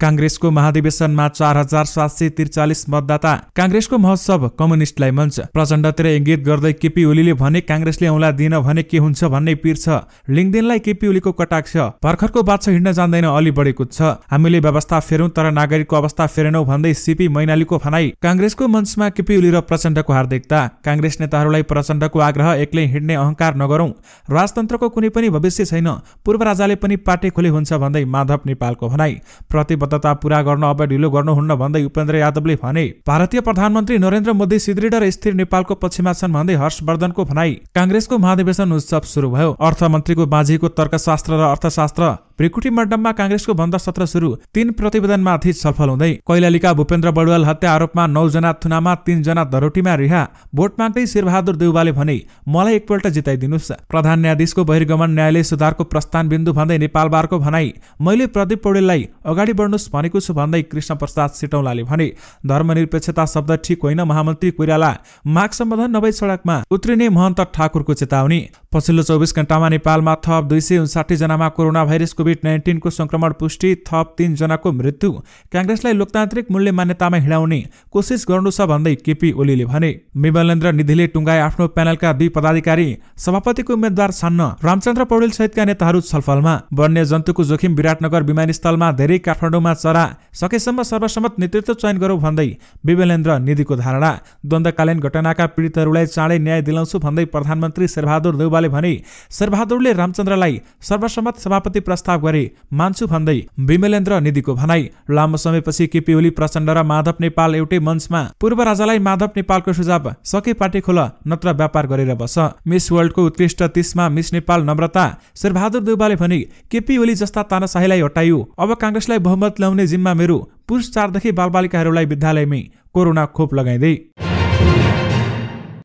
कांग्रेसको महाधिवेशनमा 4743 मतदाता। कांग्रेसको महोत्सव कम्युनिस्टलाई मञ्च। प्रचण्डतिर इंगित गर्दै केपी ओलीले भने कांग्रेसले औंला दिन भने के हुन्छ भन्ने पीर छ। लिङ्गदेनलाई केपी ओलीको कटाक्ष। भर्खरको बाछा हिँड्न जान्दैन अलि बढेको छ। हामीले व्यवस्था फेरौं तर नागरिकको अवस्था फेरेनौ भन्दै सीपी मैनालीको भनाई। कांग्रेसको मञ्चमा केपी ओली र प्रचण्डको हार्दिकता। कांग्रेस नेताहरूलाई प्रचण्डको आग्रह एक्लै हिँड्ने अहंकार नगरौं। राजतन्त्रको कुनै पनि भविष्य छैन। पूर्व राजाले पनि पाटे खोले हुन्छ भन्दै माधव नेपालको भनाई। प्रतिबद्धता पूरा गर्न अब ढिलो गर्नुहुन्न भन्दै उपेन्द्र यादवले भने। भारतीय प्रधानमन्त्री नरेन्द्र मोदी सुदृढ र स्थिर नेपालको पक्षमा छन् भन्दै हर्षवर्धनको भनाई। कांग्रेसको महाधिवेशन उत्सव सुरु भयो। अर्थमन्त्रीको बाँझीको तर्कशास्त्र र अर्थशास्त्र। भ्रिकुटी मण्डपमा कांग्रेसको बन्द सत्र सुरु। 3 प्रतिवेदनमाथि छलफल हुँदै। कैलालीका भूपेन्द्र बडुवाल हत्या आरोपमा 9 जना थुनामा 3 जना धरोटीमा रिहा। भोट माग्दै शेरबहादुर देउवाले भने मलाई एकपल्ट जिताइदिनुस्। प्रधान न्यायाधीशको बहिर्गमन न्यायालय सुधारको प्रस्थान बिन्दु भन्दै नेपाल बारको भनाई। मैले प्रदीप पौडेललाई अगाडि बढ्नुस् भनेको छु भन्दै कृष्ण प्रसाद सिटौलाले भने। धर्मनिरपेक्षता शब्द ठिक होइन महामन्त्री कोइराला। माग सम्बोधन नभई सडकमा उत्रिने महन्त ठाकुरको चेतावनी। पछिल्लो 24 घण्टामा नेपालमा थप 259 जनामा कोरोना भाइरस कोभिड-19 को संक्रमण पुष्टि। थप 3 जनाको मृत्यु। कांग्रेसलाई लोकतान्त्रिक मूल्य मान्यतामा हिँडाउने कोसिस गर्नु छ भन्दै केपी ओलीले भने। विमलेन्द्र निधिले टुङ्गाए आफ्नो प्यानलका 2 पदाधिकारी। सभापतिको उम्मेद्वार छान्न। रामचन्द्र पौडेल सहितका नेताहरू छलफलमा। वन्य जन्तुको जोखिम विराटनगर विमानस्थलमा धेरै। काठमाडौँमा चरा। सकेसम्म सर्वसम्मत नेतृत्व चयन गरौं भन्दै विमलेन्द्र निधिको धारणा। द्वन्द्वकालीन घटनाका पीडितहरूलाई चाँडै न्याय दिलाउँछु भन्दै प्रधानमन्त्री शेरबहादुर देउवाले भने। शेरबहादुरले रामचन्द्रलाई सर्वसम्मत सभापति प्रस्ताव गरे मान्छु भन्दै विमलेन्द्र निधिको भनाई। लामो समयपछि केपी ओली प्रचण्ड र माधव नेपाल एउटै मञ्चमा। पूर्व राजालाई माधव नेपालको सुझाव सके पार्टी खोल नत्र व्यापार गरेर बस। मिस वर्ल्डको उत्कृष्ट 30 मा मिस नेपाल नम्रता। शेरबहादुर देउवाले भने केपी ओली जस्ता तानाशाहीलाई हटाइयो। अब कांग्रेसलाई बहुमत ल्याउने जिम्मा मेरो। पुरुष 4 देखि बालबालिकाहरूलाई विद्यालयमै कोरोना खोप लगाइदै।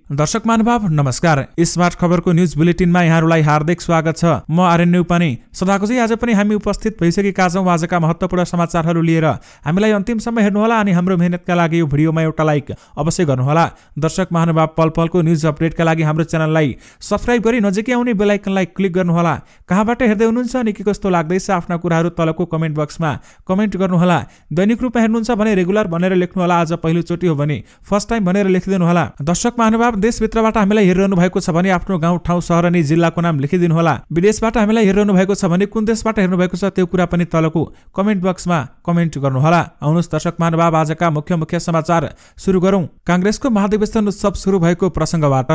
दर्शक महानुभाव नमस्कार। स्मार्ट खबरको न्यूज बुलेटिनमा यहाँहरूलाई हार्दिक स्वागत छ। म आर्यन उपाने। सदाको चाहिँ आज पनि हामी उपस्थित भइसकेका छौं आजका महत्त्वपूर्ण समाचारहरू लिएर। हामीलाई अन्तिमसम्म हेर्नुहोला अनि हाम्रो मेहनतका लागि यो भिडियोमा एउटा लाइक अवश्य गर्नुहोला। दर्शक महानुभाव पल पलको न्यूज अपडेटका लागि हाम्रो च्यानललाई सब्स्क्राइब गरी नजिकै आउने बेल आइकनलाई क्लिक गर्नुहोला। कहाँबाट हेर्दै हुनुहुन्छ अनि के कस्तो लाग्दैछ आफ्ना कुराहरू तलको कमेन्ट बक्समा कमेन्ट गर्नुहोला। दैनिक रूपमा हेर्नुहुन्छ भने रेगुलर भनेर लेख्नुहोला। आज पहिलो चोटि हो भने फर्स्ट टाइम भनेर लेखिदिनुहोला। दर्शक महानुभाव देशभित्रबाट हामीलाई हेरिरहनु भएको छ भने आफ्नो गाउँ ठाउँ सहर अनि जिल्लाको नाम लेखिदिनुहोला। विदेशबाट हामीलाई हेरिरहनु भएको छ भने कुन देशबाट हेर्नु भएको छ त्यो कुरा पनि तलको कमेन्ट बक्समा कमेन्ट गर्नुहोला। आउनुहोस् दर्शक महानुभाव आजका मुख्य समाचार सुरु गरौं। कांग्रेसको महाधिवेशन उत्सव सुरु भएको प्रसंगबाट।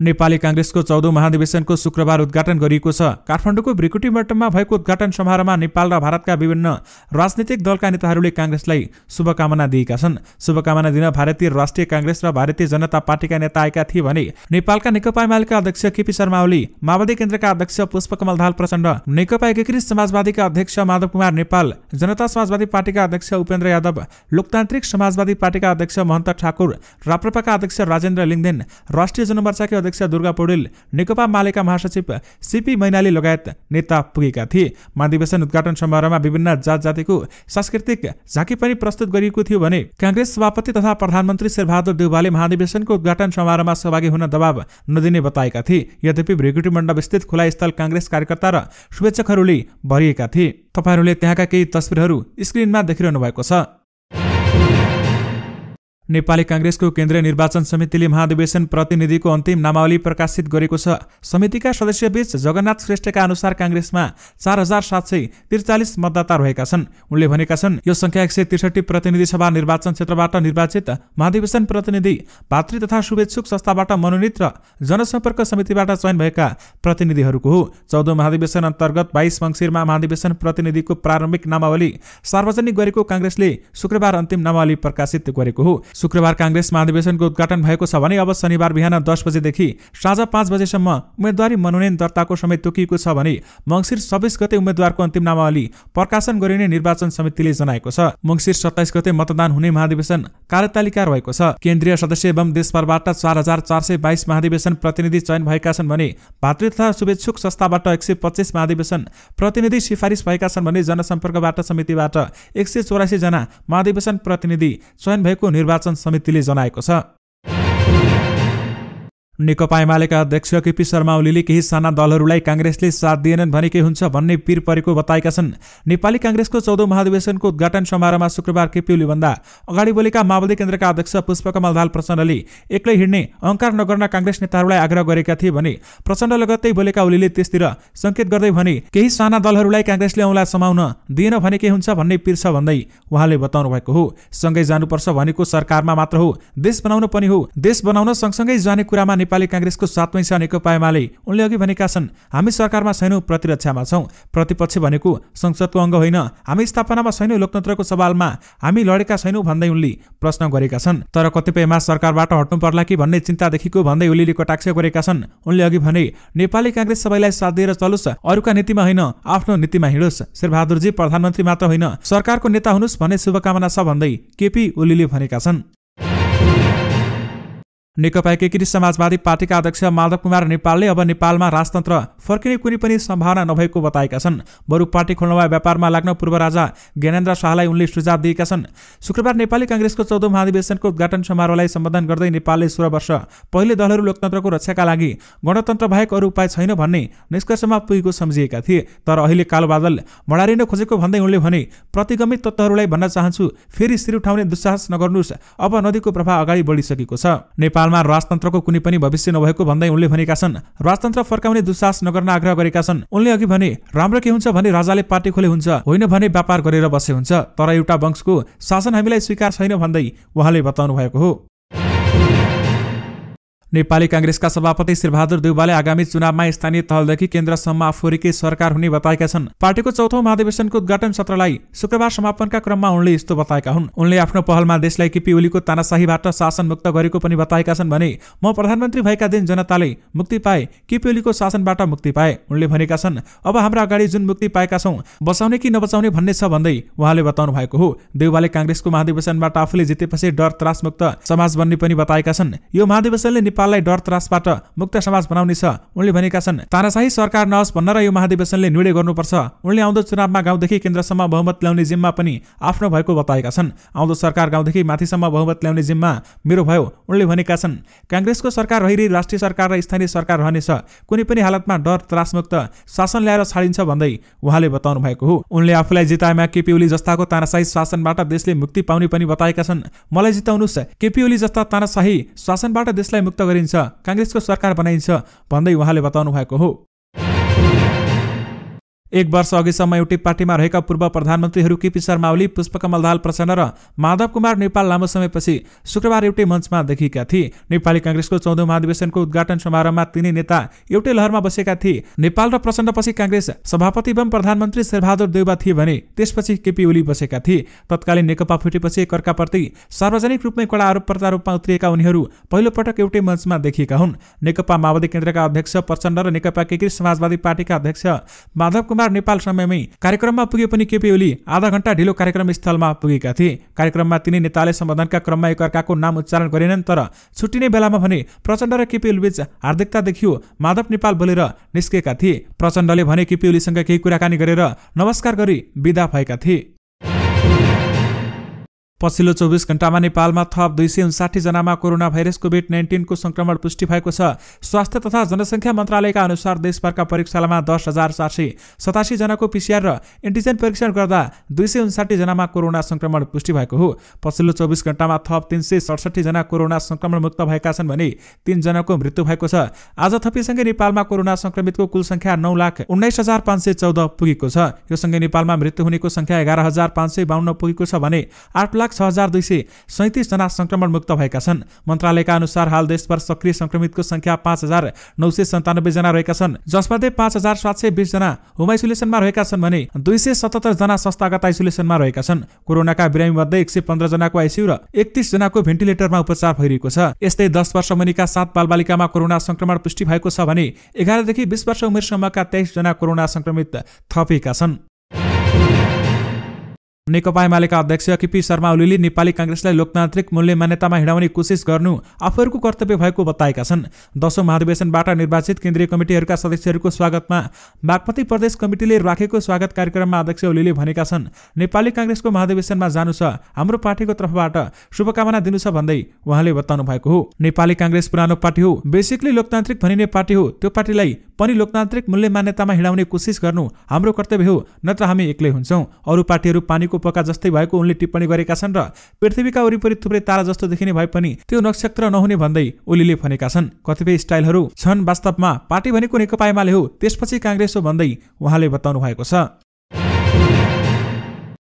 नेपाली कांग्रेसको 14औं महाधिवेशनको शुक्रबार उद्घाटन गरिएको छ। काठमाडौँको भ्रिकुटी मण्डपमा भएको उद्घाटन समारोहमा नेपाल र भारतका विभिन्न राजनीतिक दलका नेताहरूले कांग्रेसलाई शुभकामना दिएका छन्। शुभकामना दिन भारतीय राष्ट्रिय कांग्रेस र भारतीय जनता पार्टीका नेता आएका थिए भने नेपालका नेकपा एमालेका अध्यक्ष केपी शर्मा ओली, माओवादी केन्द्रका अध्यक्ष पुष्पकमल दाहाल प्रचण्ड, नेकपा एकीकृत समाजवादीका अध्यक्ष माधव कुमार नेपाल, जनता समाजवादी पार्टीका अध्यक्ष उपेन्द्र यादव, लोकतान्त्रिक समाजवादी पार्टीका अध्यक्ष महन्त ठाकुर, राप्रपाका अध्यक्ष राजेन्द्र लिङ्गदेन, राष्ट्रिय जनमोर्चाका अध्यक्ष दुर्गा पौडेल, नेकपा मालेका महासचिव सीपी मैनाली लगायत नेता पुगेका थिए। महाधिवेशन उद्घाटन समारोहमा विभिन्न जात जातिको सांस्कृतिक झाँकी पनि प्रस्तुत गरिएको थियो भने कांग्रेस सभापति तथा प्रधानमन्त्री शेरबहादुर देउवाले महाधिवेशनको उद्घाटन समारोहमा सहभागी हुन दबाव नदिने बताएका थिए। यद्यपि भ्रिकुटी मण्डप स्थित खुला स्थल कांग्रेस कार्यकर्ता र शुभेच्छकहरूले भरिएका थिए। तपाईहरूले त्यहाँका केही तस्बिरहरू स्क्रिनमा देखिरहनु भएको छ। नेपाली कांग्रेसको केन्द्रीय निर्वाचन समितिले महाधिवेशन प्रतिनिधिको अन्तिम नामावली प्रकाशित गरेको छ। समितिका सदस्यबीच जगन्नाथ श्रेष्ठका अनुसार कांग्रेसमा 4743 मतदाता रहेका छन्। उनले भनेका छन् यो संख्या 163 प्रतिनिधि सभा निर्वाचन क्षेत्रबाट निर्वाचित महाधिवेशन प्रतिनिधि, भातृ तथा शुभेच्छुक संस्थाबाट मनोनित र जनसम्पर्क समितिबाट चयन भएका प्रतिनिधिहरूको हो। 14औं महाधिवेशन अन्तर्गत 22 मङ्सिरमा महाधिवेशन प्रतिनिधिको प्रारम्भिक नामावली सार्वजनिक गरेको कांग्रेसले शुक्रबार अन्तिम नामावली प्रकाशित गरेको हो। शुक्रबार कांग्रेस महाधिवेशनको उद्घाटन भएको छ भने अब शनिबार बिहान 10 बजेदेखि साँझ 5 बजेसम्म उम्मेदवारी मनोनयन दर्ताको समय तोकिएको छ भने मङ्सिर 26 गते उम्मेदवारको अन्तिम नामावली प्रकाशन गरिने निर्वाचन समितिले जनाएको छ। मङ्सिर 27 गते मतदान हुने महाधिवेशन कार्यतालिका रहेको छ। केन्द्रीय सदस्य एवं देशभरबाट 4422 महाधिवेशन प्रतिनिधि चयन भएका छन् भने भातृ तथा शुभेच्छुक संस्थाबाट 125 महाधिवेशन प्रतिनिधि सिफारिस भएका छन् भने जनसम्पर्कबाट समितिबाट 184 जना महाधिवेशन प्रतिनिधि चयन भएको निर्वाचन समितिले जनाएको छ। नेकपा एमालेका अध्यक्ष केपी शर्मा ओलीले केही साना दलहरूलाई कांग्रेसले साथ दिएनन् भने के हुन्छ भन्ने पीर परेको बताएका छन्। नेपाली कांग्रेसको 14औं महाधिवेशनको उद्घाटन समारोहमा शुक्रबार केपी ओली भन्दा अगाडि बोलेका माओवादी केन्द्रका अध्यक्ष पुष्पकमल दाहाल प्रचण्डले एक्लै हिँड्ने अहंकार नगर्न कांग्रेस नेताहरूलाई आग्रह गरेका थिए भने प्रचण्ड लगत्तै बोलेका ओलीले त्यसतिर संकेत गर्दै भने केही साना दलहरूलाई कांग्रेसले औँला समाउन दिएन भने के हुन्छ भन्ने पीर छ भन्दै उहाँले बताउनु भएको हो। सँगै जानुपर्छ भनेको सरकारमा मात्र हो, देश बनाउन पनि हो। देश बनाउन सँगसँगै जाने कुरामा नेपाली कांग्रेसको साथमै छ नेकपा एमाले। उनले अघि भनेका छन्, हामी सरकारमा छैनौं, प्रतिरक्षामा छौं। प्रतिपक्ष भनेको संसदको अङ्ग होइन, हामी स्थापनामा छैनौं, लोकतन्त्रको सवालमा हामी लडेका छैनौं भन्दै उनले प्रश्न गरेका छन्। तर कतिपयमा सरकारबाट हट्नु पर्ला कि भन्ने चिन्ता देखिएको भन्दै ओलीले कटाक्ष गरेका छन्। उनले अघि भने, नेपाली कांग्रेस सबैलाई साथ दिएर चलोस्, अरूका नीतिमा होइन आफ्नो नीतिमा हिँडोस्। शेरबहादुरजी प्रधानमन्त्री मात्र होइन सरकारको नेता हुनुस् भन्ने शुभकामना छ भन्दै केपी ओलीले भनेका छन्। नेकपा एकीकृत समाजवादी पार्टीका अध्यक्ष माधव कुमार नेपालले अब नेपालमा राजतन्त्र फर्किने कुनै पनि सम्भावना नभएको बताएका छन्। बरु पार्टी खोल्न वा व्यापारमा लाग्न पूर्व राजा ज्ञानेन्द्र शाहलाई उनले सुझाव दिएका छन्। शुक्रबार नेपाली कांग्रेसको 14औं महाधिवेशनको उद्घाटन समारोहलाई सम्बोधन गर्दै नेपालले 16 वर्ष पहिले दलहरू लोकतन्त्रको रक्षाका लागि गणतन्त्र बाहेक अरू उपाय छैन भन्ने निष्कर्षमा पुगेको सम्झिएका थिए। तर अहिले कालो बादल मडारिन खोजेको भन्दै उनले भने, प्रतिगमित तत्त्वहरूलाई भन्न चाहन्छु, फेरि शिर उठाउने दुस्साहस नगर्नुस्, अब नदीको प्रवाह अगाडि बढिसकेको छ। नेपालमा राजतन्त्रको कुनै पनि भविष्य नभएको भन्दै उनले भनेका छन्, राजतन्त्र फर्काउने दुस्साहस नगर्न आग्रह गरेका छन्। उनले अघि भने, राम्रो के हुन्छ भने राजाले पार्टी खोले हुन्छ, होइन भने व्यापार गरेर बसे हुन्छ, तर एउटा वंशको शासन हामीलाई स्वीकार छैन भन्दै उहाँले बताउनु भएको हो। नेपाली कांग्रेसका सभापति शेरबहादुर देउवाले आगामी चुनावमा स्थानीय तहदेखि केन्द्रसम्म आफूरिकै सरकार हुने बताएका छन्। पार्टीको 4औं महाधिवेशनको उद्घाटन सत्रलाई शुक्रबार समापनका क्रममा उनले यस्तो बताएका हुन्। उनले आफ्नो पहलमा देशलाई केपी ओलीको तानाशाहीबाट शासन मुक्त गरेको पनि बताएका छन् भने, म प्रधानमन्त्री भएका दिन जनताले मुक्ति पाए, केपी ओलीको शासनबाट मुक्ति पाए। उनले भनेका छन्, अब हाम्रा अगाडि जुन मुक्ति पाएका छौं, बचाउने कि नबचाउने भन्ने छ भन्दै उहाँले बताउनु भएको हो। देउवाले कांग्रेसको महाधिवेशनबाट आफूले जितेपछि डर त्रास मुक्त समाज बन्ने पनि बताएका छन्। यो महाधिवेशनले नेपाललाई डर त्रासबाट मुक्त समाज बनाउने छ। उनले भनेका छन्, तानाशाही सरकार नहोस् भन्न र यो महाधिवेशनले निर्णय गर्नुपर्छ। उनले आउँदो चुनावमा गाउँदेखि केन्द्रसम्म बहुमत ल्याउने जिम्मा पनि आफ्नो भएको बताएका छन्। आउँदो सरकार गाउँदेखि माथिसम्म बहुमत ल्याउने जिम्मा मेरो भयो। उनले भनेका छन्, कांग्रेसको सरकार रहिरही राष्ट्रिय सरकार र स्थानीय सरकार रहनेछ, कुनै पनि हालतमा डर त्रासमुक्त शासन ल्याएर छाडिन्छ भन्दै उहाँले बताउनु भएको हो। उनले आफूलाई जिताएमा केपी ओली जस्ताको तानाशाही शासनबाट देशले मुक्ति पाउने पनि बताएका छन्। मलाई जिताउनुस्, केपी ओली जस्ता तानाशाही शासनबाट देशलाई मुक्त गरिन्छ, कांग्रेसको सरकार बनाइन्छ भन्दै उहाँले बताउनु भएको हो। 1 वर्ष अघिसम्म एउटै पार्टीमा रहेका पूर्व प्रधानमन्त्रीहरू केपी शर्मा ओली, पुष्पकमल दाहाल प्रचण्ड र माधव कुमार नेपाल लामो समयपछि शुक्रबार एउटै मञ्चमा देखिएका थिए। नेपाली कांग्रेसको 14औं महाधिवेशनको उद्घाटन समारोहमा तिनै नेता एउटै लहरमा बसेका थिए। नेपाल र प्रचण्डपछि कांग्रेस सभापति एवं प्रधानमन्त्री शेरबहादुर देउवा थिए भने त्यसपछि केपी ओली बसेका थिए। तत्कालीन नेकपा फुटेपछि एकअर्काप्रति सार्वजनिक रूपमै कडा आरोपकर्ता रूपमा उत्रिएका उनीहरू पहिलो पटक एउटै मञ्चमा देखिएका हुन्। नेकपा माओवादी केन्द्रका अध्यक्ष प्रचण्ड र नेकपा एकीकृत समाजवादी पार्टीका अध्यक्ष माधव नेपाल समयमै कार्यक्रममा पुगे पनि केपी ओली आधा घण्टा ढिलो कार्यक्रम स्थलमा पुगेका थिए। कार्यक्रममा तिनै नेताले सम्बोधनका क्रममा एकअर्काको नाम उच्चारण गरेनन्, तर छुट्टिने बेलामा भने प्रचण्ड र केपी ओली बीच हार्दिकता देखियो। माधव नेपाल बोलेर निस्केका थिए। प्रचण्डले भने केपी ओलीसँग केही कुराकानी गरेर नमस्कार गरी बिदा भएका थिए। पछिल्लो 24 घण्टामा नेपालमा थप 259 जनामा कोरोना भाइरस कोभिड-19 को संक्रमण पुष्टि भएको छ। स्वास्थ्य तथा जनसङ्ख्या मन्त्रालयका अनुसार देशभरका प्रयोगशालामा 10,487 जनाको पीसीआर र एन्टिजेन परीक्षण गर्दा 259 जनामा कोरोना संक्रमण पुष्टि भएको हो। पछिल्लो 24 घण्टामा थप 367 जना कोरोना संक्रमण मुक्त भएका छन् भने 3 जनाको मृत्यु भएको छ। आज थपिसँगै नेपालमा कोरोना संक्रमितको कुल संख्या 9,19,514 पुगेको छ। यो सँगै नेपालमा मृत्यु हुनेको संख्या 11,552 पुगेको छ भने 8,06,237 जना संक्रमण मुक्त भएका छन्। मन्त्रालयका अनुसार हाल देशभर सक्रिय संक्रमितको संख्या 5,997 जना रहेका छन्, जसमध्ये 5,720 जना होम आइसोलेसनमा रहेका छन् भने 277 जना संस्थागत आइसोलेसनमा रहेका छन्। कोरोनाका बिरामी मध्ये 115 जनाको आइसियु र 31 जनाको भेन्टिलेटरमा उपचार भइरहेको छ। यस्तै 10 वर्ष मुनिका 7 बालबालिकामा कोरोना संक्रमण पुष्टि भएको छ भने 11 देखि 20 वर्ष उमेरसम्मका 23 जना कोरोना संक्रमित थपिएका छन्। नेकपा एमालेका अध्यक्ष केपी शर्मा ओलीले नेपाली कांग्रेसलाई लोकतान्त्रिक मूल्य मान्यतामा हिँडाउने कोसिस गर्नु आफूहरूको कर्तव्य भएको बताएका छन्। 10औं महाधिवेशनबाट निर्वाचित केन्द्रीय कमिटीहरूका सदस्यहरूको स्वागतमा बागमती प्रदेश कमिटीले राखेको स्वागत कार्यक्रममा अध्यक्ष ओलीले भनेका छन्, नेपाली कांग्रेसको महाधिवेशनमा जानु छ, हाम्रो पार्टीको तर्फबाट शुभकामना दिनु छ भन्दै उहाँले बताउनु भएको हो। नेपाली कांग्रेस पुरानो पार्टी हो, बेसिकली लोकतान्त्रिक भनिने पार्टी हो। त्यो पार्टीलाई पनि लोकतान्त्रिक मूल्य मान्यतामा हिँडाउने कोसिस गर्नु हाम्रो कर्तव्य हो, नत्र हामी एक्लै हुन्छौं। अरू पार्टीहरू पानीको पोका जस्तै भएको उनले टिप्पणी गरेका छन् र पृथ्वीका वरिपरि थुप्रै तारा जस्तो देखिने भए पनि त्यो नक्षत्र नहुने भन्दै ओलीले भनेका छन्। कतिपय स्टाइलहरू छन्, वास्तवमा पार्टी भनेको नेकपा एमाले हो, त्यसपछि कांग्रेस हो भन्दै उहाँले बताउनु भएको छ।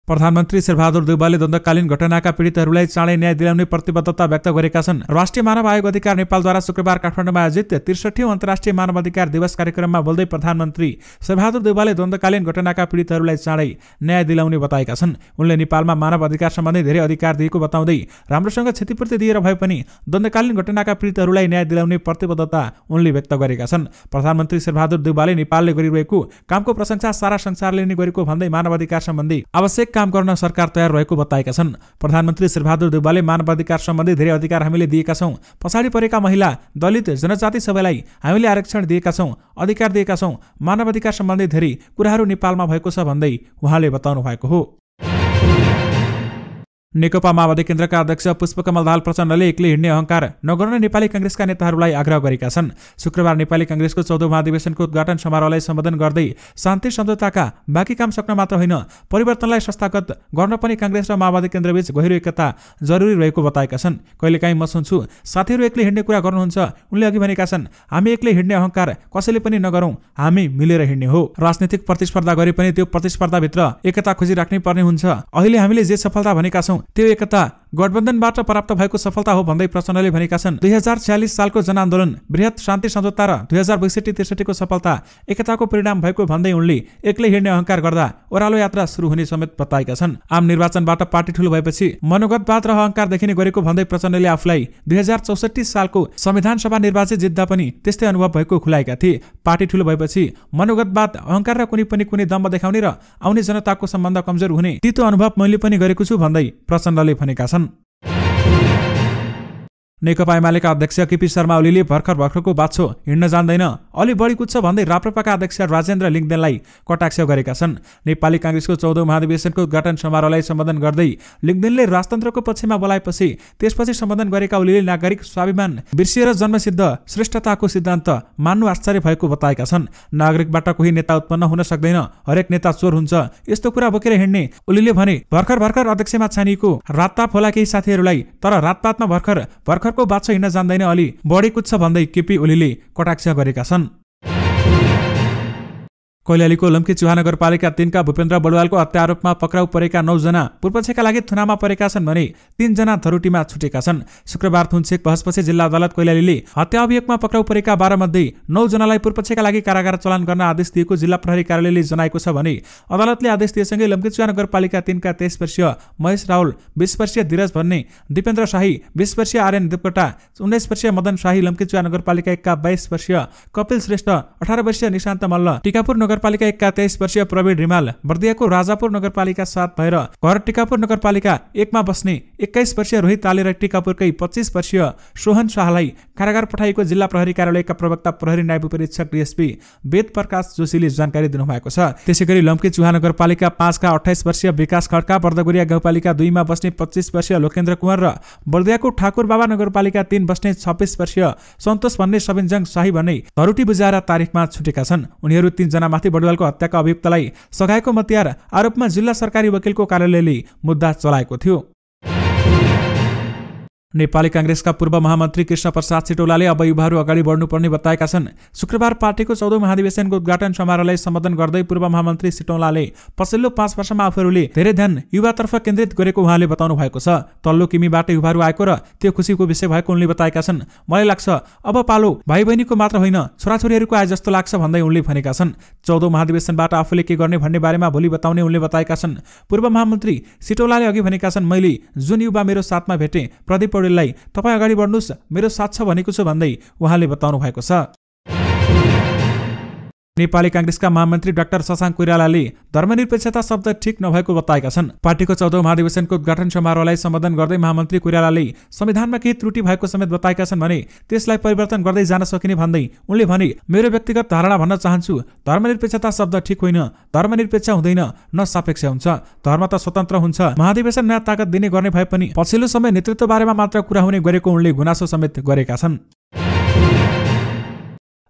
प्रधानमन्त्री शेरबहादुर देउवाले द्वन्द्वकालीन घटनाका पीडितहरूलाई चाँडै न्याय दिलाउने प्रतिबद्धता व्यक्त गरेका छन्। राष्ट्रिय मानव आयोग अधिकार नेपालद्वारा शुक्रबार काठमाडौँमा आयोजित 63औं अन्तर्राष्ट्रिय मानव अधिकार दिवस कार्यक्रममा बोल्दै प्रधानमन्त्री शेरबहादुर देउवाले द्वन्द्वकालीन घटनाका पीडितहरूलाई चाँडै न्याय दिलाउने बताएका छन्। उनले नेपालमा मानव अधिकार सम्बन्धी धेरै अधिकार दिएको बताउँदै राम्रोसँग क्षतिपूर्ति दिएर भए पनि द्वन्द्वकालीन घटनाका पीडितहरूलाई न्याय दिलाउने प्रतिबद्धता उनले व्यक्त गरेका छन्। प्रधानमन्त्री शेरबहादुर देउवाले नेपालले गरिरहेको कामको प्रशंसा सारा संसारले नै गरेको भन्दै मानव अधिकार सम्बन्धी आवश्यक काम गर्न सरकार तयार रहेको बताएका छन्। प्रधानमन्त्री शेरबहादुर देउवाले मानव अधिकार सम्बन्धी धेरै अधिकार हामीले दिएका छौं, पछाडि परेका महिला, दलित, जनजाति सबैलाई हामीले आरक्षण दिएका छौं, अधिकार दिएका छौं, मानव अधिकार सम्बन्धी धेरै कुराहरू नेपालमा भएको छ भन्दै उहाँले बताउनु भएको हो। नेकपा माओवादी केन्द्रका अध्यक्ष पुष्पकमल दाहाल प्रचण्डले एक्लै हिँड्ने अहंकार नगर्न नेपाली कांग्रेसका नेताहरूलाई आग्रह गरेका छन्। शुक्रबार नेपाली कांग्रेसको 14औं महाधिवेशनको उद्घाटन समारोहलाई सम्बोधन गर्दै शान्ति सम्झौताका बाँकी काम सक्न मात्र होइन, परिवर्तनलाई संस्थागत गर्न पनि कांग्रेस र माओवादी केन्द्रबीच गहिरो एकता जरुरी रहेको बताएका छन्। कहिलेकाहीँ म सुन्छु साथीहरू एक्लै हिँड्ने कुरा गर्नुहुन्छ, उनले अघि भनेका छन्, हामी एक्लै हिँड्ने अहंकार कसैले पनि नगरौं, हामी मिलेर हिँड्ने हो। राजनीतिक प्रतिस्पर्धा गरे पनि त्यो प्रतिस्पर्धाभित्र एकता खोजिराख्नै पर्ने हुन्छ। अहिले हामीले जे सफलता भनेका छौं त्यो एकता गठबन्धनबाट प्राप्त भएको सफलता हो भन्दै प्रचण्डले भनेका छन्। 2046 सालको जनआन्दोलन, बृहत शान्ति सम्झौता र 2062-63 को सफलता एकताको परिणाम भएको भन्दै उनले एक्लै हिँड्ने अहंकार गर्दा ओह्रालो यात्रा सुरु हुने समेत बताएका छन्। आम निर्वाचनबाट पार्टी ठूलो भएपछि मनोगतवाद र अहंकार देखिने गरेको भन्दै प्रचण्डले आफूलाई 2064 सालको संविधान सभा निर्वाचित जित्दा पनि त्यस्तै अनुभव भएको खुलाएका थिए। पार्टी ठूलो भएपछि मनोगतवाद, अहंकार र कुनै दम्ब देखाउने र आउने जनताको सम्बन्ध कमजोर हुने तीतो अनुभव मैले पनि गरेको छु भन्दै प्रचण्डले भनेका छन्। नेकपा एमालेका अध्यक्ष केपी शर्मा ओलीले भर्खरको बाछो हिँड्न जान्दैन, अलि बढी कुद्छ भन्दै राप्रपाका अध्यक्ष राजेन्द्र लिङदेनलाई कटाक्ष गरेका छन्। नेपाली कांग्रेसको 14औं महाधिवेशनको उद्घाटन समारोहलाई सम्बोधन गर्दै लिङदेनले राजतन्त्रको पक्षमा बोलाएपछि त्यसपछि सम्बोधन गरेका ओलीले नागरिक स्वाभिमान बिर्सिएर जन्मसिद्ध श्रेष्ठताको सिद्धान्त मान्नु आश्चर्य भएको बताएका छन्। नागरिकबाट कोही नेता उत्पन्न हुन सक्दैन, हरेक नेता चोर हुन्छ, यस्तो कुरा बोकेर हिँड्ने ओलीले भने। भर्खर अध्यक्षमा छानिएको रातपात होला केही साथीहरूलाई, तर रातपातमा भर्खरको बाछो हिँड्न जान्दैन, अलि बढी कुद्छ भन्दै केपी ओलीले कटाक्ष गरेका छन्। कैलालीको लम्की चुहा नगरपालिका 3 का भूपेन्द्र बडुवालको हत्या आरोपमा पक्राउ परेका 9 जना पूर्वक्षका लागि थुनामा परेका छन् भने 3 जना धरोटीमा छुटेका छन्। शुक्रबार थुनछेक बहसपछि जिल्ला अदालत कैलालीले हत्या अभियोगमा पक्राउ परेका 12 मध्ये 9 जनालाई पूर्वक्षका लागि कारागार चलान गर्न आदेश दिएको जिल्ला प्रहरी कार्यालयले जनाएको छ भने अदालतले आदेश दिएसँगै लम्की चुहा नगरपालिका 3 का 23 वर्षीय महेश राहुल, 20 वर्षीय धीरज भन्ने, दिपेन्द्र शाही, 20 वर्षीय आर्यन देवकोटा, 19 वर्षीय मदन शाही, लम्की चुहा नगरपालिका 1 का 22 वर्षीय कपिल श्रेष्ठ, 18 वर्षीय निशान्त मल्ल, टिकापुर नगरपालिका 1 का 23 वर्षीय प्रवीण रिमाल, बर्दियाको राजापुर नगरपालिका 7 भएर घर टिकापुर नगरपालिका 1 मा बस्ने 21 वर्षीय रोहित ताले र टिकापुरकै 25 वर्षीय सोहन शाहलाई कारागार पठाइएको जिल्ला प्रहरी कार्यालयका प्रवक्ता प्रहरी नायब उपरीक्षक डीएसपी वेद प्रकाश जोशीले जानकारी दिनुभएको छ। त्यसैगरी लम्की चुहा नगरपालिका 5 का 28 वर्षीय विकास खड्का, बर्दगुरिया गाउँपालिका 2 मा बस्ने 25 वर्षीय लोकेन्द्र कुँवर र बर्दियाको ठाकुर बाबा नगरपालिका 3 बस्ने 26 वर्षीय सन्तोष भन्ने सबिनजङ शाही भन्ने धरोटी बुझाएर तारिखमा छुटेका छन्। उनीहरू 3 जना माथि बडुवालको हत्याका अभियुक्तलाई सघाएको मतियार आरोपमा जिल्ला सरकारी वकिलको कार्यालयले मुद्दा चलाएको थियो। नेपाली कांग्रेसका पूर्व महामन्त्री कृष्ण प्रसाद सिटौलाले अब युवाहरू अगाडि बढ्नुपर्ने बताएका छन्। शुक्रबार पार्टीको 14औं महाधिवेशनको उद्घाटन समारोहलाई सम्बोधन गर्दै पूर्व महामन्त्री सिटौलाले पछिल्लो 5 वर्षमा आफूहरूले धेरै ध्यान युवातर्फ केन्द्रित गरेको उहाँले बताउनु भएको छ। तल्लो किमीबाट युवाहरू आएको र त्यो खुसीको विषय भएको उनले बताएका छन्। मलाई लाग्छ अब पालो भाइ बहिनीको मात्र होइन, छोराछोरीहरूको आए जस्तो लाग्छ भन्दै उनले भनेका छन्। 14औं महाधिवेशनबाट आफूले के गर्ने भन्ने बारेमा भोलि बताउने उनले बताएका छन्। पूर्व महामन्त्री सिटौलाले अघि भनेका छन्, मैले जुन युवा मेरो साथमा भेटे प्रदीप लाई तपाईं अगाडि बढ्नुस्, मेरो साथ छ भनेको छु भन्दै उहाँले बताउनु भएको छ। नेपाली कांग्रेसका महामन्त्री डाक्टर शशाङ्क कोइरालाले धर्मनिरपेक्षता शब्द ठिक नभएको बताएका छन्। पार्टीको 14औं महाधिवेशनको उद्घाटन समारोहलाई सम्बोधन गर्दै महामन्त्री कोइरालाले संविधानमा केही त्रुटि भएको समेत बताएका छन् भने त्यसलाई परिवर्तन गर्दै जान सकिने भन्दै उनले भने, मेरो व्यक्तिगत धारणा भन्न चाहन्छु, धर्मनिरपेक्षता शब्द ठिक होइन, धर्मनिरपेक्ष हुँदैन, न सापेक्ष हुन्छ। धर्म त स्वतन्त्र हुन्छ। महाधिवेशन नयाँ ताकत दिने गर्ने भए पनि पछिल्लो समय नेतृत्व बारेमा मात्र कुरा हुने गरेको उनले गुनासो समेत गरेका छन्।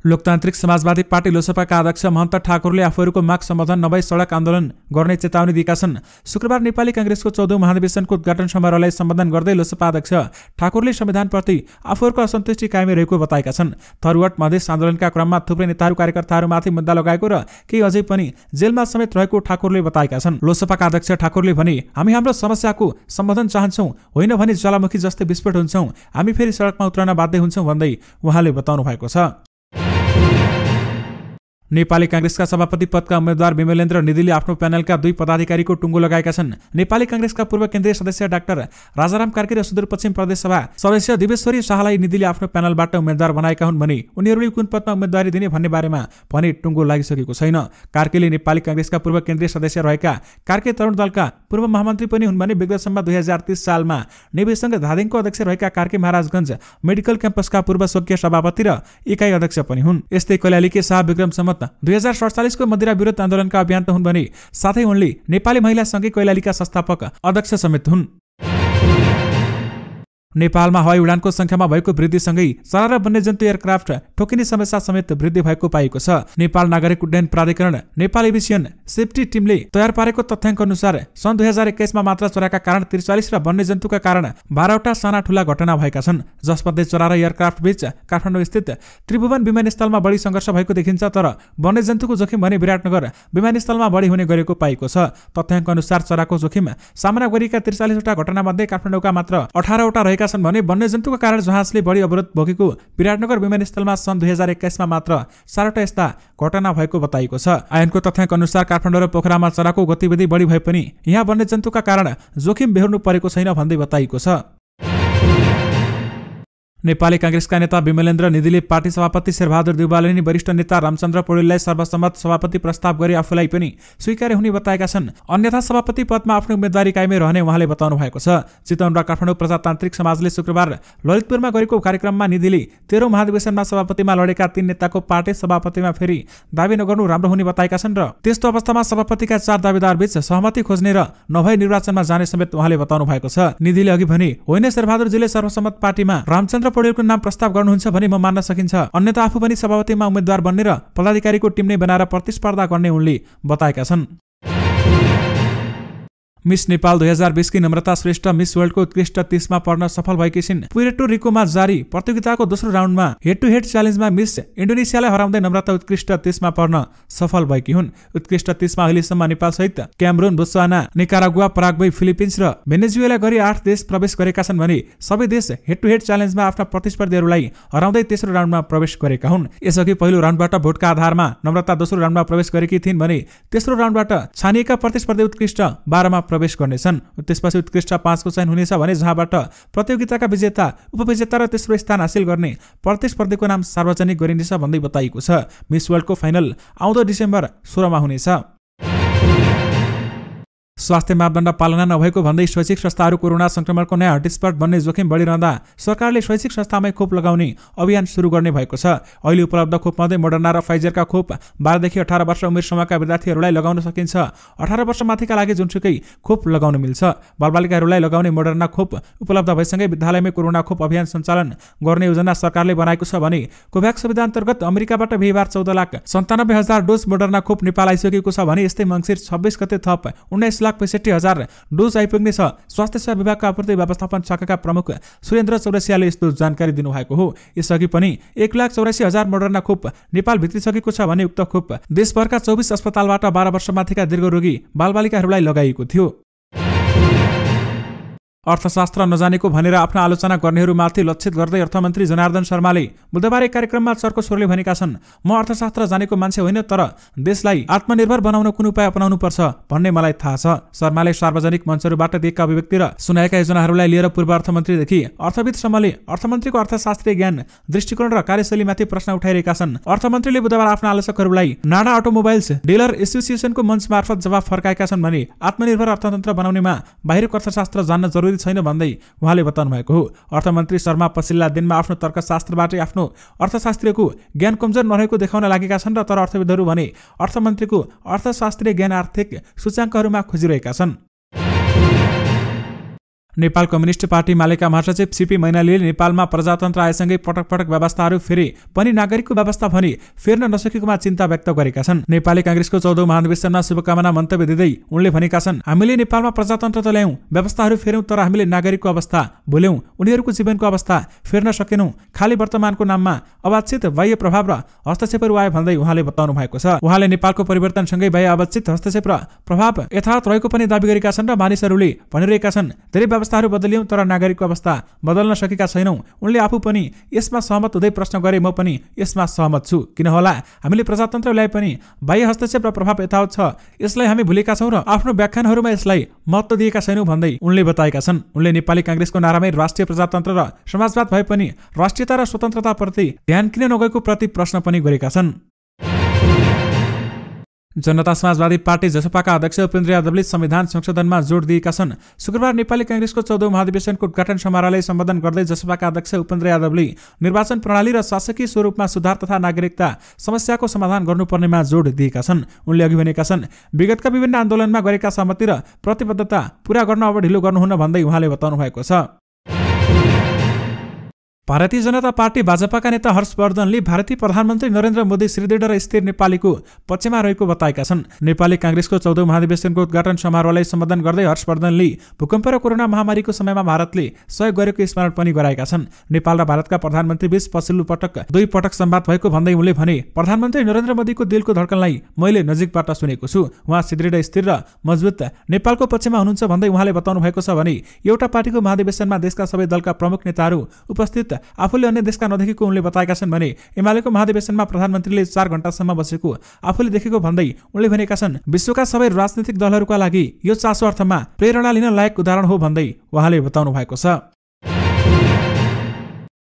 लोकतान्त्रिक समाजवादी पार्टी लोसपाका अध्यक्ष महन्त ठाकुरले आफूहरूको माग सम्बोधन नभई सडक आन्दोलन गर्ने चेतावनी दिएका छन्। शुक्रबार नेपाली कांग्रेसको 14औं महाधिवेशनको उद्घाटन समारोहलाई सम्बोधन गर्दै लोसपा अध्यक्ष ठाकुरले संविधानप्रति आफूहरूको असन्तुष्टि कायमै रहेको बताएका छन्। थरुवाट मधेस आन्दोलनका क्रममा थुप्रै नेताहरू कार्यकर्ताहरूमाथि मुद्दा लगाएको र केही अझै पनि जेलमा समेत रहेको ठाकुरले बताएका छन्। लोसपाका अध्यक्ष ठाकुरले भने, हामी हाम्रो समस्याको सम्बोधन चाहन्छौं, होइन भने ज्वालामुखी जस्तै विस्फोट हुन्छौं, हामी फेरि सडकमा उत्रन बाध्य हुन्छौं भन्दै उहाँले बताउनु भएको छ। नेपाली कांग्रेसका सभापति पदका उम्मेद्वार विमलेन्द्र निधिले आफ्नो प्यानलका 2 पदाधिकारीको टुङ्गो लगाएका छन्। नेपाली कांग्रेसका पूर्व केन्द्रीय सदस्य डाक्टर राजाराम कार्की र सुदूरपश्चिम प्रदेश सभा सदस्य दिवेश्वरी शाहलाई निधिले आफ्नो प्यानलबाट उम्मेद्वार बनाएका हुन् भने उनीहरूले कुन पदमा उम्मेद्वारी दिने भन्ने बारेमा भने टुङ्गो लागिसकेको छैन। कार्कीले नेपाली कांग्रेसका पूर्व केन्द्रीय सदस्य रहेका कार्के तरुण दलका पूर्व महामन्त्री पनि हुन् भने विगतसम्म 2030 सालमा नेविसंघ धादिङको अध्यक्ष रहेका कार्के महाराजगञ्ज मेडिकल क्याम्पसका पूर्व स्वकीय सभापति र इकाइ अध्यक्ष पनि हुन्। यस्तै कैलालीकी शाह विक्रम सम्मत 2047 को मदिरा विरोध आन्दोलनका अभियन्ता हुन् भने साथै उनले नेपाली महिला संघ कैलालीका संस्थापक अध्यक्ष समेत हुन्। नेपालमा हवाई उडानको संख्यामा भएको वृद्धिसँगै चरा र वन्यजन्तु एयरक्राफ्ट ठोकिने समस्या समेत वृद्धि भएको पाइएको छ। नेपाल नागरिक उड्डयन प्राधिकरण नेपाल एभिएसन सेफ्टी टिमले तयार पारेको तथ्याङ्क अनुसार सन् 2021 मा मात्र चराका कारण 43 र वन्यजन्तुका कारण 12 वटा साना ठूला घटना भएका छन्, जसमध्ये चरा र एयरक्राफ्ट बीच काठमाडौँ स्थित त्रिभुवन विमानस्थलमा बढी संघर्ष भएको देखिन्छ, तर वन्यजन्तुको जोखिम भने विराटनगर विमानस्थलमा बढी हुने गरेको पाइएको छ। तथ्याङ्क अनुसार चराको जोखिम सामना गरेका 43 वटा घटना मध्ये काठमाडौँका मात्र 18 वटा रहेका छन् भने वन्यजन्तुका कारण जहाजले बढी अवरोध भोगेको विराटनगर विमानस्थलमा सन् 2021 मा मात्र 4 वटा यस्ता घटना भएको बताइएको छ। आयनको तथ्याङ्क अनुसार काठमाडौँ र पोखरामा चराको गतिविधि बढी भए पनि यहाँ वन्यजन्तुका कारण जोखिम बेहोर्नु परेको छैन भन्दै बताइएको छ। नेपाली कांग्रेसका नेता विमलेन्द्र निधिले पार्टी सभापति शेरबहादुर देउवाले नि वरिष्ठ नेता रामचन्द्र पौडेललाई सर्वसम्मत सभापति प्रस्ताव गरी आफूलाई पनि स्वीकार्य हुने बताएका छन्। अन्यथा सभापति पदमा आफ्नो उम्मेदवारी कायमै रहने उहाँले बताउनु भएको छ। चितवन र काठमाडौँ प्रजातान्त्रिक समाजले शुक्रबार ललितपुरमा गरेको कार्यक्रममा निधिले 13औं महाधिवेशनमा सभापतिमा लडेका 3 नेताको पार्टी सभापतिमा फेरि दाबी नगर्नु राम्रो हुने बताएका छन् र त्यस्तो अवस्थामा सभापतिका 4 दावेदार बीच सहमति खोज्ने र नभए निर्वाचनमा जाने समेत उहाँले बताउनु भएको छ। निधिले अघि भने, होइन शेरबहादुरजीले सर्वसम्मत पार्टीमा रामचन्द्र पौडेलको नाम प्रस्ताव गर्नुहुन्छ भने म मान्न सकिन्छ, अन्यथा आफू पनि सभापतिमा उम्मेद्वार बन्ने र पदाधिकारीको टिम नै बनाएर प्रतिस्पर्धा गर्ने उनले बताएका छन्। मिस नेपाल 2020 की नम्रता श्रेष्ठ मिस वर्ल्डको उत्कृष्ट 30 मा पर्न सफल भएकी छिन्। पुएर्टो रिकोमा जारी प्रतियोगिताको दोस्रो राउन्डमा हेड टु हेड च्यालेन्जमा मिस इन्डोनेसियालाई हराउँदै नम्रता उत्कृष्ट 30 मा पर्न सफल भएकी हुन्। उत्कृष्ट 30 मा अहिलेसम्म नेपाल सहित Cameron, Botswana, Nicaragua, Paraguay, Philippines र भेनेजुएला गरी 8 देश प्रवेश गरेका छन् भने सबै देश हेड टु हेड च्यालेन्जमा आफ्ना प्रतिस्पर्धीहरूलाई हराउँदै तेस्रो राउन्डमा प्रवेश गरेका हुन्। यसअघि पहिलो राउन्डबाट भोटका आधारमा नम्रता दोस्रो राउन्डमा प्रवेश गरेकी थिइन् भने तेस्रो राउन्डबाट छानिएका प्रतिस्पर्धी उत्कृष्ट 12 मा प्रवेश गर्नेछन्। त्यसपछि उत्कृष्ट 5 को चयन हुनेछ भने जहाँबाट प्रतियोगिताका विजेता, उपविजेता र तेस्रो स्थान हासिल गर्ने प्रतिस्पर्धीको नाम सार्वजनिक गरिनेछ भन्दै बताइएको छ। मिस वर्ल्डको फाइनल आउँदो डिसेम्बर 16 मा हुनेछ। स्वास्थ्य मापदण्ड पालना नभएको भन्दै शैक्षिक संस्थाहरू कोरोना संक्रमणको नयाँ हटस्पट बन्ने जोखिम बढिरहँदा सरकारले शैक्षिक संस्थामै खोप लगाउने अभियान सुरु गर्ने भएको छ। अहिले उपलब्ध खोपमध्ये मोडर्ना र फाइजरका खोप 12 देखि 18 वर्ष उमेर समूहका विद्यार्थीहरूलाई लगाउन सकिन्छ। 18 वर्ष माथिका लागि जुनसुकै खोप लगाउन मिल्छ। बालबालिकाहरूलाई लगाउने मोडर्ना खोप उपलब्ध भएसँगै विद्यालयमै कोरोना खोप अभियान सञ्चालन गर्ने योजना सरकारले बनाएको छ भने कोभ्याक्स सुविधा अन्तर्गत अमेरिकाबाट बिहीबार 14,97,000 डोज मोडर्ना खोप नेपाल आइसकेको छ भने यस्तै मङ्सिर 26 गते थप 19,65,000 डोज आइपुग्ने छ। स्वास्थ्य सेवा विभागका आपूर्ति व्यवस्थापन शाखाका प्रमुख सुरेन्द्र चौरसियाले यस्तो जानकारी दिनुभएको हो। यसअघि पनि 1,84,000 मोडर्ना खोप नेपाल भित्रिसकेको छ भने उक्त खोप देशभरका 24 अस्पतालबाट 12 वर्ष माथिका दीर्घ रोगी बालबालिकाहरूलाई लगाइएको थियो। अर्थशास्त्र नजानेको भनेर आफ्ना आलोचना गर्नेहरूमाथि लक्षित गर्दै अर्थमन्त्री जनार्दन शर्माले बुधबार एक कार्यक्रममा चर्को स्वरले भनेका छन्, म अर्थशास्त्र जानेको मान्छे होइन, तर देशलाई आत्मनिर्भर बनाउन कुन उपाय अपनाउनु पर्छ भन्ने मलाई थाहा छ। शर्माले सार्वजनिक मञ्चहरूबाट दिएका अभिव्यक्ति र सुनाएका योजनाहरूलाई लिएर पूर्व अर्थमन्त्रीदेखि अर्थविदसम्मले अर्थमन्त्रीको अर्थशास्त्रीय ज्ञान, दृष्टिकोण र कार्यशैलीमाथि प्रश्न उठाइरहेका छन्। अर्थमन्त्रीले बुधबार आफ्ना आलोचकहरूलाई नाडा अटोमोबाइल्स डीलर एसोसिएसनको मञ्च मार्फत जवाफ फर्काएका छन् भने आत्मनिर्भर अर्थतन्त्र बनाउनेमा बाहिरको अर्थशास्त्र जान्न जरुरी छैन भन्दै उहाँले बताउनु भएको हो। अर्थमन्त्री शर्मा पछिल्ला दिनमा आफ्नो तर्कशास्त्रबाटै आफ्नो अर्थशास्त्रीयको ज्ञान कमजोर नरहेको देखाउन लागेका छन् र तर अर्थविदहरू भने अर्थमन्त्रीको अर्थशास्त्रीय ज्ञान आर्थिक सूचाङ्कहरूमा खोजिरहेका छन्। नेपाल कम्युनिस्ट पार्टी मालेका महासचिव सीपी मैनालीले नेपालमा प्रजातन्त्र आएसँगै पटक पटक व्यवस्थाहरू फेरि पनि नागरिकको व्यवस्था भनी फेर्न नसकेकोमा चिन्ता व्यक्त गरेका छन्। नेपाली कांग्रेसको 14औं महाधिवेशनमा शुभकामना मन्तव्य दिँदै उनले भनेका छन्, हामीले नेपालमा प्रजातन्त्र त ल्यायौं, व्यवस्थाहरू फेर्यौं, तर हामीले नागरिकको अवस्था भुल्यौं, उनीहरूको जीवनको अवस्था फेर्न सकेनौं। खाली वर्तमानको नाममा अवाच्छित बाह्य प्रभाव र हस्तक्षेपहरू आए भन्दै उहाँले बताउनु भएको छ। उहाँले नेपालको परिवर्तनसँगै बाह्य अवाच्छित हस्तक्षेप र प्रभाव यथावत रहेको पनि दाबी गरेका छन् र मानिसहरूले भनिरहेका छन्, धेरै व्यवस्थाहरू बदलियौं तर नागरिकको अवस्था बदल्न सकेका छैनौं। उनले आफू पनि यसमा सहमत हुँदै प्रश्न गरे, म पनि यसमा सहमत छु। किन होला हामीले प्रजातन्त्र ल्याए पनि बाह्य हस्तक्षेप र प्रभाव यथावत छ, यसलाई हामी भुलेका छौं र आफ्नो व्याख्यानहरूमा यसलाई महत्त्व दिएका छैनौं भन्दै उनले बताएका छन्। उनले नेपाली कांग्रेसको नारामै राष्ट्रिय प्रजातन्त्र र समाजवाद भए पनि राष्ट्रियता र स्वतन्त्रताप्रति ध्यान किन नगएको प्रति प्रश्न पनि गरेका छन्। जनता समाजवादी पार्टी जसपाका अध्यक्ष उपेन्द्र यादवले संविधान संशोधनमा जोड दिएका छन्। शुक्रबार नेपाली कांग्रेसको 14औं महाधिवेशनको उद्घाटन समारोहलाई सम्बोधन गर्दै जसपाका अध्यक्ष उपेन्द्र यादवले निर्वाचन प्रणाली र शासकीय स्वरूपमा सुधार तथा नागरिकता समस्याको समाधान गर्नुपर्नेमा जोड दिएका छन्। उनले अघि भनेका छन्, विगतका विभिन्न आन्दोलनमा गरेका सहमति र प्रतिबद्धता पूरा गर्न अब ढिलो गर्नुहुन्न भन्दै उहाँले बताउनु भएको छ। भारतीय जनता पार्टी भाजपाका नेता हर्षवर्धनले भारतीय प्रधानमन्त्री नरेन्द्र मोदी सुदृढ र स्थिर नेपालीको पक्षमा रहेको बताएका छन्। नेपाली कांग्रेसको 14औं महाधिवेशनको उद्घाटन समारोहलाई सम्बोधन गर्दै हर्षवर्धनले भूकम्प र कोरोना महामारीको समयमा भारतले सहयोग गरेको स्मरण पनि गराएका छन्। नेपाल र भारतका प्रधानमन्त्री बीच पछिल्लो पटक 2 पटक संवाद भएको भन्दै उनले भने, प्रधानमन्त्री नरेन्द्र मोदीको दिलको धड्कनलाई मैले नजिकबाट सुनेको छु। उहाँ सुदृढ, स्थिर र मजबुत नेपालको पक्षमा हुनुहुन्छ भन्दै उहाँले बताउनु भएको छ भने एउटा पार्टीको महाधिवेशनमा देशका सबै दलका प्रमुख नेताहरू उपस्थित आफूले अन्य देशका नदेखेको उनले बताएका छन् भने एमालेको महाधिवेशनमा प्रधानमन्त्रीले 4 घण्टासम्म बसेको आफूले देखेको भन्दै उनले भनेका छन्, विश्वका सबै राजनीतिक दलहरूका लागि यो चासो अर्थमा प्रेरणा लिन लायक उदाहरण हो भन्दै उहाँले बताउनु भएको छ।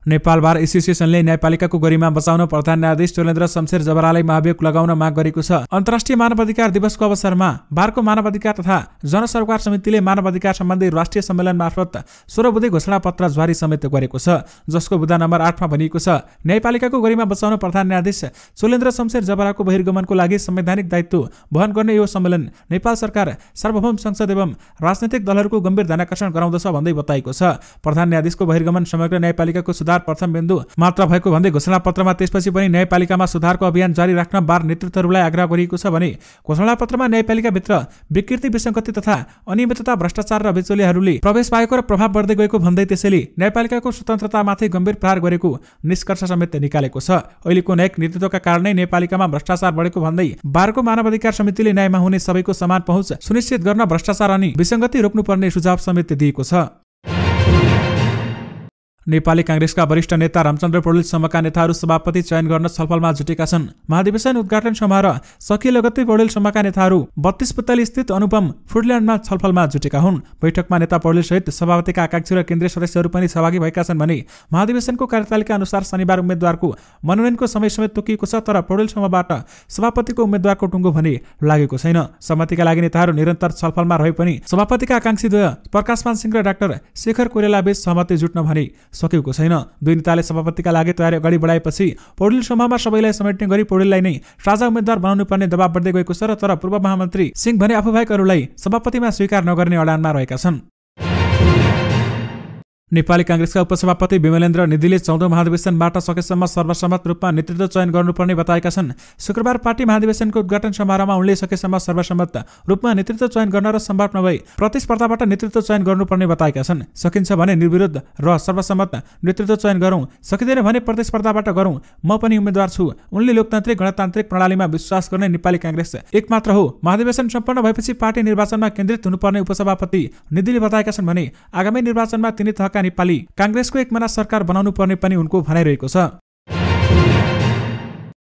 नेपाल बार एसोसिएसनले न्यायपालिकाको गरिमा बचाउन प्रधान न्यायाधीश चोलेन्द्र शमशेर जबरालाई महाभियोग लगाउन माग गरेको छ। अन्तर्राष्ट्रिय मानवाधिकार दिवसको अवसरमा बारको मानवाधिकार तथा जनसरोकार समितिले मानवाधिकार सम्बन्धी राष्ट्रिय सम्मेलन मार्फत 16 बुँदे घोषणा पत्र जारी समेत गरेको छ, जसको बुँदा नम्बर 8 मा भनिएको छ, न्यायपालिकाको गरिमा बचाउन प्रधान न्यायाधीश चोलेन्द्र शमशेर जबराको बहिर्गमनको लागि संवैधानिक दायित्व वहन गर्ने यो सम्मेलन नेपाल सरकार, सार्वभौम संसद एवं राजनैतिक दलहरूको गम्भीर ध्यानाकर्षण गराउँदछ भन्दै बताएको छ। प्रधान न्यायाधीशको बहिर्गमन समग्र न्यायपालिकाको प्रथम बिन्दु मात्र भएको भन्दै घोषणा पत्रमा त्यसपछि पनि न्यायपालिकामा सुधारको अभियान जारी राख्न बार नेतृत्वहरूलाई आग्रह गरिएको छ भने घोषणा पत्रमा न्यायपालिकाभित्र विकृति, विसङ्गति तथा अनियमितता, भ्रष्टाचार र बिचौलियाहरूले प्रवेश पाएको र प्रभाव बढ्दै गएको भन्दै त्यसैले न्यायपालिकाको स्वतन्त्रतामाथि गम्भीर प्रहार गरेको निष्कर्ष समेत निकालेको छ। अहिलेको न्यायिक नेतृत्वका कारणै नेपालिकामा भ्रष्टाचार बढेको भन्दै बारको मानवाधिकार समितिले न्यायमा हुने सबैको समान पहुँच सुनिश्चित गर्न भ्रष्टाचार अनि विसङ्गति रोक्नुपर्ने सुझाव समेत दिएको छ। नेपाली कांग्रेसका वरिष्ठ नेता रामचन्द्र पौडेल समूहका नेताहरू सभापति चयन गर्न छलफलमा जुटेका छन्। महाधिवेशन उद्घाटन समारोह सकिए लगत्तै पौडेल समूहका नेताहरू 32 पुतली स्थित अनुपम फुडल्यान्डमा छलफलमा जुटेका हुन्। बैठकमा नेता पौडेल सहित सभापतिका आकांक्षी र केन्द्रीय सदस्यहरू पनि सहभागी भएका छन् भने महाधिवेशनको कार्यतालिका अनुसार शनिबार उम्मेद्वारको मनोनयनको समय समेत तोकिएको छ, तर पौडेल समूहबाट सभापतिको उम्मेद्वारको टुङ्गो भने लागेको छैन। सहमतिका लागि नेताहरू निरन्तर छलफलमा रहे पनि सभापतिका आकांक्षी द्वय प्रकाशमान सिंह र डाक्टर शेखर कोइराला बीच सहमति जुट्न भने सकेको छैन। दुई नेताले सभापतिका लागि तयारी अगाडि बढाएपछि पौडेल समूहमा सबैलाई समेट्ने गरी पौडेललाई नै साझा उम्मेद्वार बनाउनु पर्ने दबाव बढ्दै गएको छ र तर पूर्व महामन्त्री सिंह भने आफू बाहेक अरूलाई सभापतिमा स्वीकार नगर्ने अडानमा रहेका छन्। नेपाली कांग्रेसका उपसभापति विमलेन्द्र निधिले 14औं महाधिवेशनबाट सकेसम्म सर्वसम्मत रूपमा नेतृत्व चयन गर्नुपर्ने बताएका छन्। शुक्रबार पार्टी महाधिवेशनको उद्घाटन समारोहमा उनले सकेसम्म सर्वसम्मत रूपमा नेतृत्व चयन गर्न र सम्भव नभई प्रतिस्पर्धाबाट नेतृत्व चयन गर्नुपर्ने बताएका छन्। सकिन्छ भने निर्विरोध र सर्वसम्मत नेतृत्व चयन गरौं, सकिँदैन भने प्रतिस्पर्धाबाट गरौं, म पनि उम्मेद्वार छु। उनले लोकतान्त्रिक गणतान्त्रिक प्रणालीमा विश्वास गर्ने नेपाली कांग्रेस एकमात्र हो। महाधिवेशन सम्पन्न भएपछि पार्टी निर्वाचनमा केन्द्रित हुनुपर्ने उपसभापति निधिले बताएका छन् भने आगामी निर्वाचनमा तिनै तहका नेपाली कांग्रेसको एकमना सरकार बनाउनु पर्ने पनि उनको भनाइरहेको छ।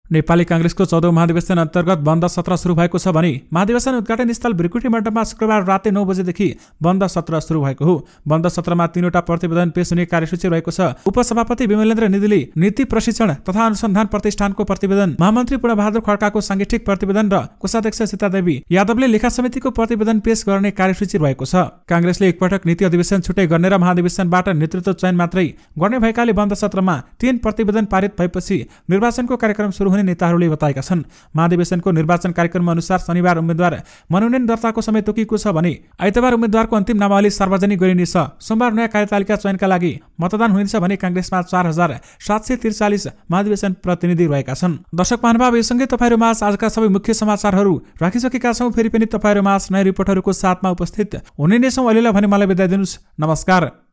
नेपाली कांग्रेसको 14औं महाधिवेशन अन्तर्गत बन्द सत्र सुरु भएको छ भने महाधिवेशन उद्घाटन स्थल भृकुटी मण्डपमा शुक्रबार राति 9 बजेदेखि बन्द सत्र सुरु भएको हो। बन्द सत्रमा 3वटा प्रतिवेदन पेश हुने कार्यसूची रहेको छ। उपसभापति विमलेन्द्र निधिले नीति प्रशिक्षण तथा अनुसन्धान प्रतिष्ठानको प्रतिवेदन, महामन्त्री पूर्णबहादुर खड्काको सांगठिक प्रतिवेदन र कोषाध्यक्ष सीतादेवी यादवले लेखा समितिको प्रतिवेदन पेश गर्ने कार्यसूची रहेको छ। कांग्रेसले एकपटक नीति अधिवेशन छुट्टै गर्ने र महाधिवेशनबाट नेतृत्व चयन मात्रै गर्ने भएकाले बन्द सत्रमा 3 प्रतिवेदन पारित भएपछि निर्वाचनको कार्यक्रम सुरु नेताहरूले बताएका छन्। महाधिवेशनको निर्वाचन कार्यक्रम अनुसार शनिबार उम्मेद्वार मनोनयन दर्ताको समय तोकिएको छ भने आइतबार उम्मेद्वारको अन्तिम नामावली सार्वजनिक गरिनेछ। सोमबार नयाँ कार्यतालिका चयनका लागि मतदान हुनेछ भने कांग्रेसमा 4743 महाधिवेशन प्रतिनिधि रहेका छन्। दर्शक महानुभाव, यो सँगै तपाईहरुमा आजका सबै मुख्य समाचारहरू राखिसकेका छौं। फेरि पनि तपाईहरुमा नयाँ रिपोर्टहरूको साथमा उपस्थित हुने नै छौं। अहिलेलाई भने मलाई बिदा दिनुस्। नमस्कार।